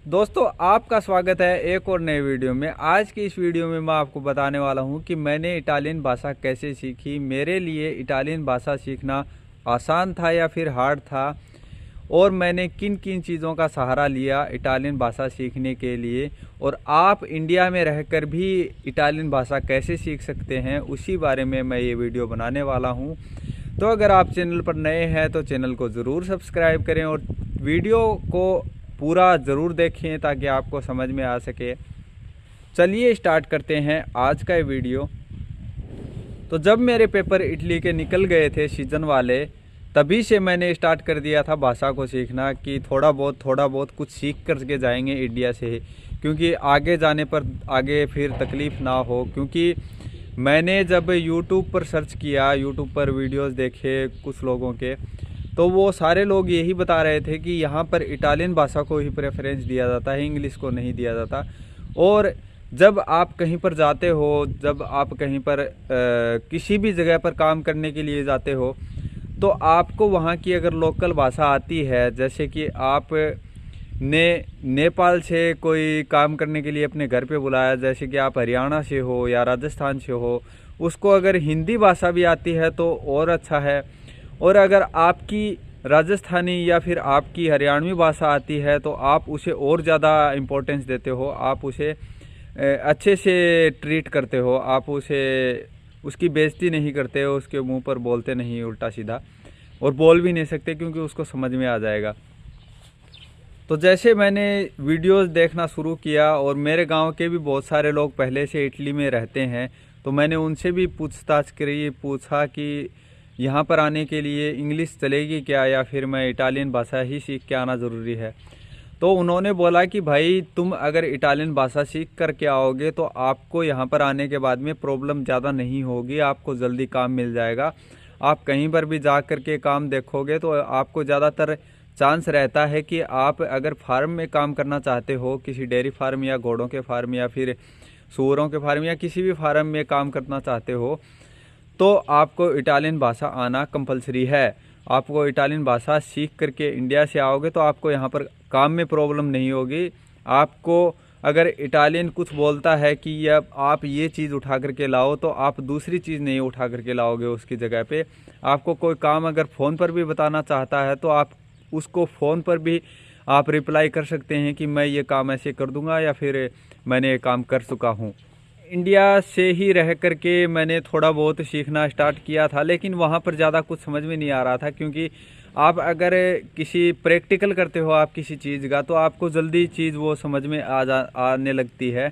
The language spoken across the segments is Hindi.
दोस्तों, आपका स्वागत है एक और नए वीडियो में। आज की इस वीडियो में मैं आपको बताने वाला हूं कि मैंने इटालियन भाषा कैसे सीखी। मेरे लिए इटालियन भाषा सीखना आसान था या फिर हार्ड था, और मैंने किन किन चीज़ों का सहारा लिया इटालियन भाषा सीखने के लिए, और आप इंडिया में रहकर भी इटालियन भाषा कैसे सीख सकते हैं, उसी बारे में मैं ये वीडियो बनाने वाला हूँ। तो अगर आप चैनल पर नए हैं तो चैनल को ज़रूर सब्सक्राइब करें और वीडियो को पूरा ज़रूर देखें ताकि आपको समझ में आ सके। चलिए स्टार्ट करते हैं आज का ये वीडियो। तो जब मेरे पेपर इटली के निकल गए थे सीजन वाले, तभी से मैंने स्टार्ट कर दिया था भाषा को सीखना कि थोड़ा बहुत कुछ सीख कर के जाएंगे इंडिया से ही, क्योंकि आगे जाने पर आगे फिर तकलीफ़ ना हो। क्योंकि मैंने जब यूट्यूब पर सर्च किया, यूट्यूब पर वीडियोस देखे कुछ लोगों के, तो वो सारे लोग यही बता रहे थे कि यहाँ पर इटालियन भाषा को ही प्रेफरेंस दिया जाता है, इंग्लिश को नहीं दिया जाता। और जब आप कहीं पर जाते हो, जब आप कहीं पर किसी भी जगह पर काम करने के लिए जाते हो, तो आपको वहाँ की अगर लोकल भाषा आती है, जैसे कि आप नेपाल से कोई काम करने के लिए अपने घर पे बुलाया, जैसे कि आप हरियाणा से हो या राजस्थान से हो, उसको अगर हिंदी भाषा भी आती है तो और अच्छा है। और अगर आपकी राजस्थानी या फिर आपकी हरियाणवी भाषा आती है तो आप उसे और ज़्यादा इम्पोर्टेंस देते हो, आप उसे अच्छे से ट्रीट करते हो, आप उसे उसकी बेइज्जती नहीं करते हो, उसके मुंह पर बोलते नहीं उल्टा सीधा, और बोल भी नहीं सकते क्योंकि उसको समझ में आ जाएगा। तो जैसे मैंने वीडियोस देखना शुरू किया, और मेरे गांव के भी बहुत सारे लोग पहले से इटली में रहते हैं, तो मैंने उनसे भी पूछताछ करी, पूछा कि यहाँ पर आने के लिए इंग्लिश चलेगी क्या, या फिर मैं इटालियन भाषा ही सीख के आना ज़रूरी है। तो उन्होंने बोला कि भाई, तुम अगर इटालियन भाषा सीख कर के आओगे तो आपको यहाँ पर आने के बाद में प्रॉब्लम ज़्यादा नहीं होगी, आपको जल्दी काम मिल जाएगा। आप कहीं पर भी जा कर के काम देखोगे तो आपको ज़्यादातर चांस रहता है कि आप अगर फार्म में काम करना चाहते हो, किसी डेयरी फार्म या घोड़ों के फार्म या फिर सूअरों के फार्म या किसी भी फार्म में काम करना चाहते हो, तो आपको इटालियन भाषा आना कंपलसरी है। आपको इटालियन भाषा सीख करके इंडिया से आओगे तो आपको यहाँ पर काम में प्रॉब्लम नहीं होगी। आपको अगर इटालियन कुछ बोलता है कि ये आप ये चीज़ उठा करके लाओ, तो आप दूसरी चीज़ नहीं उठा करके लाओगे उसकी जगह पे। आपको कोई काम अगर फ़ोन पर भी बताना चाहता है तो आप उसको फ़ोन पर भी आप रिप्लाई कर सकते हैं कि मैं ये काम ऐसे कर दूंगा, या फिर मैंने ये काम कर चुका हूँ। इंडिया से ही रह कर के मैंने थोड़ा बहुत सीखना स्टार्ट किया था, लेकिन वहाँ पर ज़्यादा कुछ समझ में नहीं आ रहा था, क्योंकि आप अगर किसी प्रैक्टिकल करते हो आप किसी चीज़ का, तो आपको जल्दी चीज़ वो समझ में आने लगती है,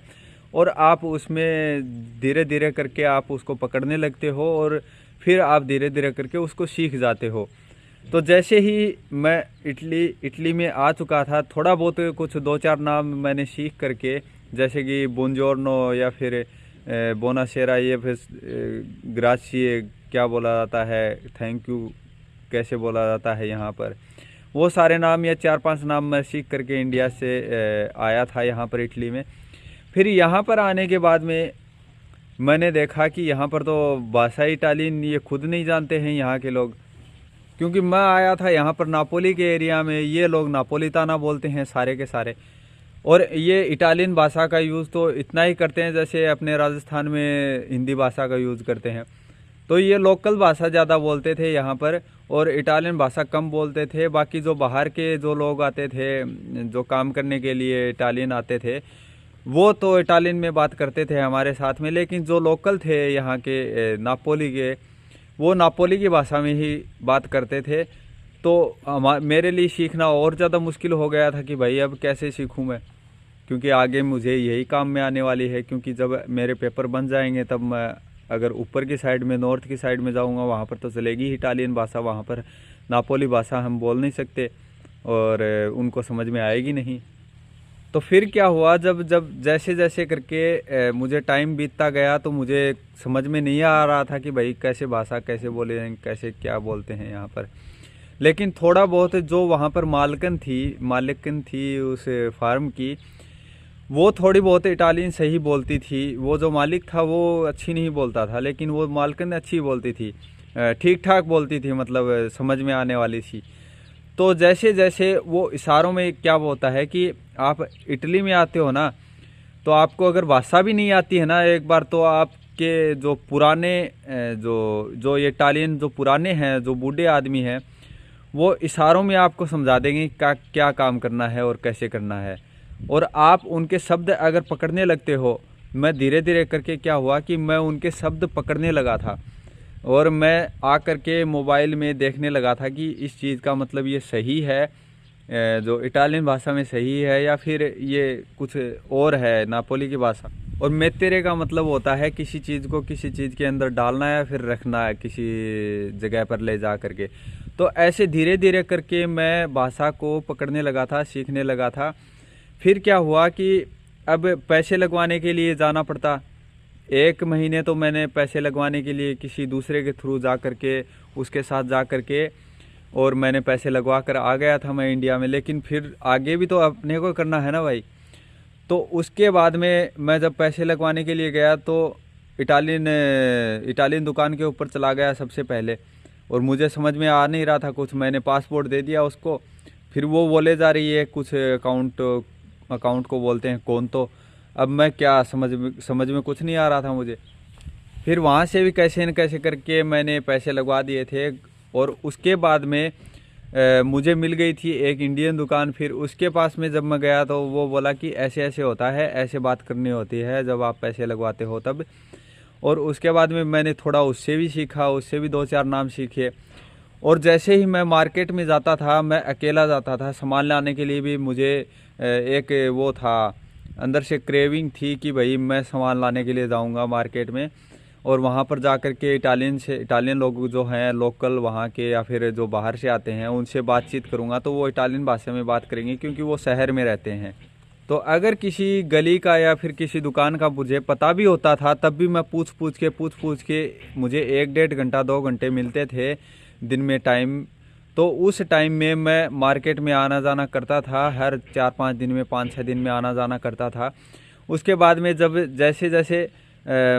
और आप उसमें धीरे धीरे करके आप उसको पकड़ने लगते हो, और फिर आप धीरे धीरे करके उसको सीख जाते हो। तो जैसे ही मैं इटली में आ चुका था, थोड़ा बहुत कुछ दो चार नाम मैंने सीख करके, जैसे कि बुongiorno या फिर बोनासेरा, ये फिर ग्राचिए क्या बोला जाता है, थैंक यू कैसे बोला जाता है यहाँ पर, वो सारे नाम या चार पांच नाम मैं सीख करके इंडिया से आया था यहाँ पर इटली में। फिर यहाँ पर आने के बाद में मैंने देखा कि यहाँ पर तो भाषा इटालियन ये खुद नहीं जानते हैं यहाँ के लोग, क्योंकि मैं आया था यहाँ पर नापोली के एरिया में, ये लोग नापोलिताना बोलते हैं सारे के सारे, और ये इटालियन भाषा का यूज़ तो इतना ही करते हैं जैसे अपने राजस्थान में हिंदी भाषा का यूज़ करते हैं। तो ये लोकल भाषा ज़्यादा बोलते थे यहाँ पर, और इटालियन भाषा कम बोलते थे। बाकी जो बाहर के जो लोग आते थे, जो काम करने के लिए इटालियन आते थे, वो तो इटालियन में बात करते थे हमारे साथ में, लेकिन जो लोकल थे यहाँ के नापोली के, वो नापोली की भाषा में ही बात करते थे। तो मेरे लिए सीखना और ज़्यादा मुश्किल हो गया था कि भाई अब कैसे सीखूं मैं, क्योंकि आगे मुझे यही काम में आने वाली है। क्योंकि जब मेरे पेपर बन जाएंगे तब मैं अगर ऊपर की साइड में, नॉर्थ की साइड में जाऊंगा, वहाँ पर तो चलेगी ही इटालियन भाषा, वहाँ पर नापोली भाषा हम बोल नहीं सकते और उनको समझ में आएगी नहीं। तो फिर क्या हुआ, जब जब जैसे जैसे करके मुझे टाइम बीतता गया तो मुझे समझ में नहीं आ रहा था कि भाई कैसे भाषा कैसे बोले, कैसे क्या बोलते हैं यहाँ पर। लेकिन थोड़ा बहुत जो वहाँ पर मालिकन थी उस फार्म की, वो थोड़ी बहुत इटालियन सही बोलती थी। वो जो मालिक था वो अच्छी नहीं बोलता था, लेकिन वो मालकिन अच्छी बोलती थी, ठीक ठाक बोलती थी, मतलब समझ में आने वाली थी। तो जैसे जैसे वो इशारों में क्या होता है कि आप इटली में आते हो ना, तो आपको अगर भाषा भी नहीं आती है ना एक बार, तो आपके जो पुराने जो ये इटालियन जो पुराने हैं, जो बूढ़े आदमी हैं, वो इशारों में आपको समझा देंगे क्या क्या काम करना है और कैसे करना है। और आप उनके शब्द अगर पकड़ने लगते हो, मैं धीरे धीरे करके क्या हुआ कि मैं उनके शब्द पकड़ने लगा था, और मैं आकर के मोबाइल में देखने लगा था कि इस चीज़ का मतलब ये सही है, जो इटालियन भाषा में सही है, या फिर ये कुछ और है नापोली की भाषा। और मेत्तेरे का मतलब होता है किसी चीज़ को किसी चीज़ के अंदर डालना है, फिर रखना है किसी जगह पर ले जा करके। तो ऐसे धीरे धीरे करके मैं भाषा को पकड़ने लगा था, सीखने लगा था। फिर क्या हुआ कि अब पैसे लगवाने के लिए जाना पड़ता। 1 महीने तो मैंने पैसे लगवाने के लिए किसी दूसरे के थ्रू जा करके, उसके साथ जा करके, और मैंने पैसे लगवा कर आ गया था मैं इंडिया में। लेकिन फिर आगे भी तो अपने को करना है ना भाई। तो उसके बाद में मैं जब पैसे लगवाने के लिए गया, तो इटालियन दुकान के ऊपर चला गया सबसे पहले, और मुझे समझ में आ नहीं रहा था कुछ। मैंने पासपोर्ट दे दिया उसको, फिर वो बोले जा रही है कुछ अकाउंट को बोलते हैं कौन। तो अब मैं क्या समझ में कुछ नहीं आ रहा था मुझे। फिर वहाँ से भी कैसे न कैसे करके मैंने पैसे लगवा दिए थे, और उसके बाद में मुझे मिल गई थी एक इंडियन दुकान। फिर उसके पास में जब मैं गया, तो वो बोला कि ऐसे ऐसे होता है, ऐसे बात करनी होती है जब आप पैसे लगवाते हो तब। और उसके बाद में मैंने थोड़ा उससे भी सीखा, उससे भी 2-4 नाम सीखे। और जैसे ही मैं मार्केट में जाता था, मैं अकेला जाता था, सामान लाने के लिए भी मुझे एक वो था, अंदर से क्रेविंग थी कि भाई मैं सामान लाने के लिए जाऊंगा मार्केट में, और वहाँ पर जा कर के इटालियन लोग जो हैं लोकल वहाँ के, या फिर जो बाहर से आते हैं, उनसे बातचीत करूँगा तो वो इटालियन भाषा में बात करेंगे, क्योंकि वो शहर में रहते हैं। तो अगर किसी गली का या फिर किसी दुकान का मुझे पता भी होता था, तब भी मैं पूछ पूछ के मुझे 1-1.5 घंटा 2 घंटे मिलते थे दिन में टाइम। तो उस टाइम में मैं मार्केट में आना जाना करता था, हर 4-5 दिन में, 5-6 दिन में आना जाना करता था। उसके बाद में जब जैसे जैसे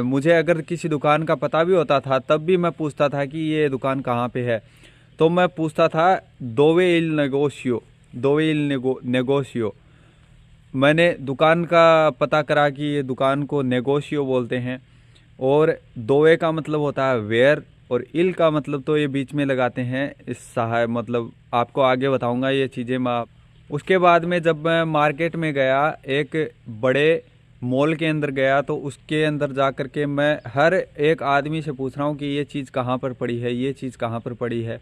मुझे अगर किसी दुकान का पता भी होता था, तब भी मैं पूछता था कि ये दुकान कहाँ पे है। तो मैं पूछता था दोवे इल नेगोशियो। मैंने दुकान का पता करा कि ये दुकान को नेगोशियो बोलते हैं, और दोवे का मतलब होता है वेयर, और इल का मतलब तो ये बीच में लगाते हैं इस सहाय, मतलब आपको आगे बताऊंगा ये चीज़ें मैं। उसके बाद में जब मैं मार्केट में गया, एक बड़े मॉल के अंदर गया, तो उसके अंदर जा कर के मैं हर एक आदमी से पूछ रहा हूँ कि ये चीज़ कहाँ पर पड़ी है, ये चीज़ कहाँ पर पड़ी है।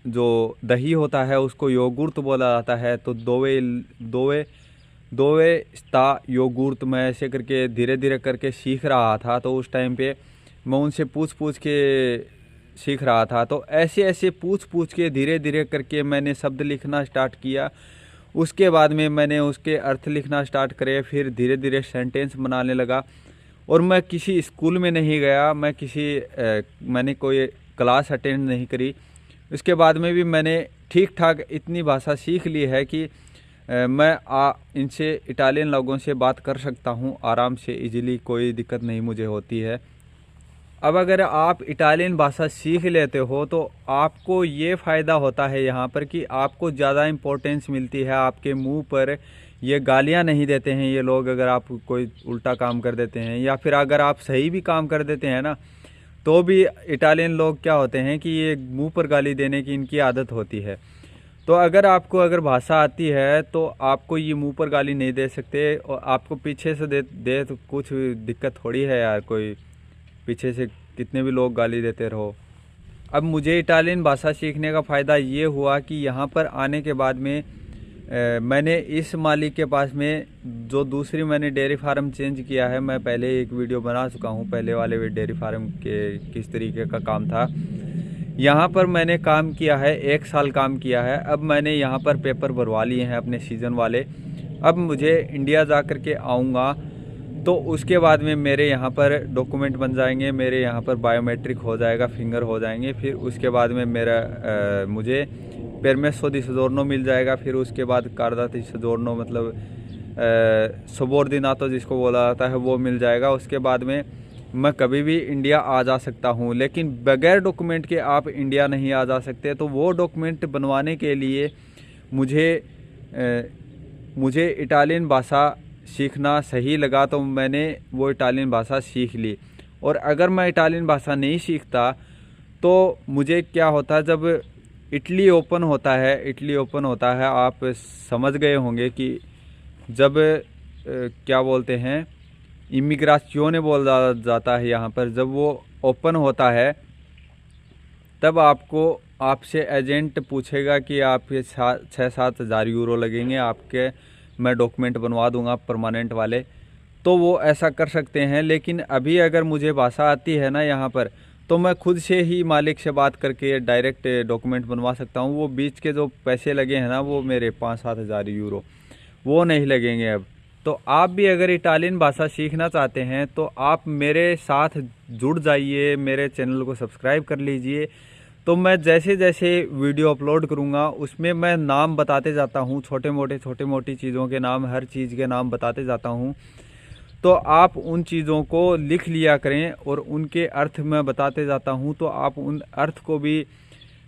जो दही होता है उसको योगुर्त बोला जाता है, तो दोवे दोवे स्ता योगुर्त, मैं ऐसे करके धीरे धीरे करके सीख रहा था। तो उस टाइम पे मैं उनसे पूछ के सीख रहा था। तो ऐसे ऐसे पूछ के धीरे धीरे करके मैंने शब्द लिखना स्टार्ट किया। उसके बाद में मैंने उसके अर्थ लिखना स्टार्ट करे, फिर धीरे धीरे सेंटेंस बनाने लगा। और मैं किसी स्कूल में नहीं गया, मैंने कोई क्लास अटेंड नहीं करी। उसके बाद में भी मैंने ठीक ठाक इतनी भाषा सीख ली है कि मैं इनसे इटालियन लोगों से बात कर सकता हूँ आराम से, इजीली, कोई दिक्कत नहीं मुझे होती है। अब अगर आप इटालियन भाषा सीख लेते हो, तो आपको ये फ़ायदा होता है यहाँ पर कि आपको ज़्यादा इम्पोर्टेंस मिलती है। आपके मुंह पर ये गालियाँ नहीं देते हैं ये लोग, अगर आप कोई उल्टा काम कर देते हैं, या फिर अगर आप सही भी काम कर देते हैं ना, तो भी इटालियन लोग क्या होते हैं कि ये मुंह पर गाली देने की इनकी आदत होती है। तो अगर भाषा आती है, तो आपको ये मुंह पर गाली नहीं दे सकते, और आपको पीछे से दे तो कुछ दिक्कत थोड़ी है यार, कोई पीछे से कितने भी लोग गाली देते रहो। अब मुझे इटालियन भाषा सीखने का फ़ायदा ये हुआ कि यहाँ पर आने के बाद में मैंने इस मालिक के पास में जो दूसरी मैंने डेयरी फार्म चेंज किया है, मैं पहले एक वीडियो बना चुका हूँ पहले वाले डेयरी फार्म के किस तरीके का काम था। यहाँ पर मैंने काम किया है, 1 साल काम किया है। अब मैंने यहाँ पर पेपर भरवा लिए हैं अपने सीज़न वाले। अब मुझे इंडिया जा कर के आऊँगा, तो उसके बाद में मेरे यहाँ पर डॉक्यूमेंट बन जाएंगे, मेरे यहाँ पर बायोमेट्रिक हो जाएगा, फिंगर हो जाएंगे। फिर उसके बाद में मुझे परमेसो दी सजोर्नो मिल जाएगा। फिर उसके बाद कार्दा दी सजोर्नो, मतलब सबोर्डिनातो जिसको बोला जाता है, वो मिल जाएगा। उसके बाद में मैं कभी भी इंडिया आ जा सकता हूँ। लेकिन बगैर डॉक्यूमेंट के आप इंडिया नहीं आ जा सकते। तो वो डॉक्यूमेंट बनवाने के लिए मुझे मुझे इटालियन भाषा सीखना सही लगा तो मैंने वो इटालियन भाषा सीख ली। और अगर मैं इटालियन भाषा नहीं सीखता तो मुझे क्या होता, जब इटली ओपन होता है, आप समझ गए होंगे कि जब क्या बोलते हैं, इमिग्रासियोने बोला जाता है यहाँ पर, जब वो ओपन होता है तब आपसे एजेंट पूछेगा कि आपके 6-7 हज़ार यूरो लगेंगे आपके, मैं डॉक्यूमेंट बनवा दूंगा परमानेंट वाले, तो वो ऐसा कर सकते हैं। लेकिन अभी अगर मुझे भाषा आती है ना यहाँ पर, तो मैं खुद से ही मालिक से बात करके डायरेक्ट डॉक्यूमेंट बनवा सकता हूँ। वो बीच के जो पैसे लगे हैं ना, वो मेरे 5-7 हज़ार यूरो वो नहीं लगेंगे अब। तो आप भी अगर इटालियन भाषा सीखना चाहते हैं तो आप मेरे साथ जुड़ जाइए, मेरे चैनल को सब्सक्राइब कर लीजिए। तो मैं जैसे जैसे वीडियो अपलोड करूँगा उसमें मैं नाम बताते जाता हूँ, छोटे मोटी चीज़ों के नाम, हर चीज़ के नाम बताते जाता हूँ। तो आप उन चीज़ों को लिख लिया करें और उनके अर्थ मैं बताते जाता हूँ, तो आप उन अर्थ को भी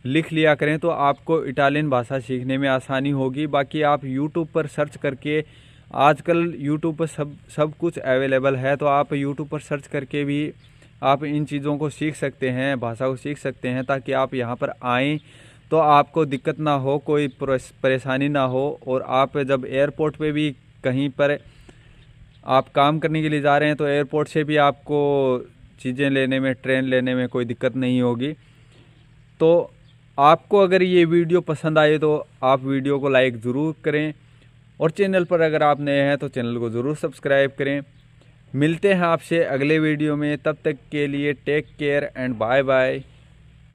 लिख लिया करें, तो आपको इटालियन भाषा सीखने में आसानी होगी। बाकी आप यूट्यूब पर सर्च करके, आजकल यूट्यूब पर सब कुछ अवेलेबल है, तो आप यूट्यूब पर सर्च करके भी आप इन चीज़ों को सीख सकते हैं, भाषा को सीख सकते हैं, ताकि आप यहाँ पर आएँ तो आपको दिक्कत ना हो, कोई परेशानी ना हो। और आप जब एयरपोर्ट पे भी कहीं पर आप काम करने के लिए जा रहे हैं तो एयरपोर्ट से भी आपको चीज़ें लेने में, ट्रेन लेने में कोई दिक्कत नहीं होगी। तो आपको अगर ये वीडियो पसंद आए तो आप वीडियो को लाइक ज़रूर करें, और चैनल पर अगर आप नए हैं तो चैनल को ज़रूर सब्सक्राइब करें। मिलते हैं आपसे अगले वीडियो में, तब तक के लिए take care and bye bye.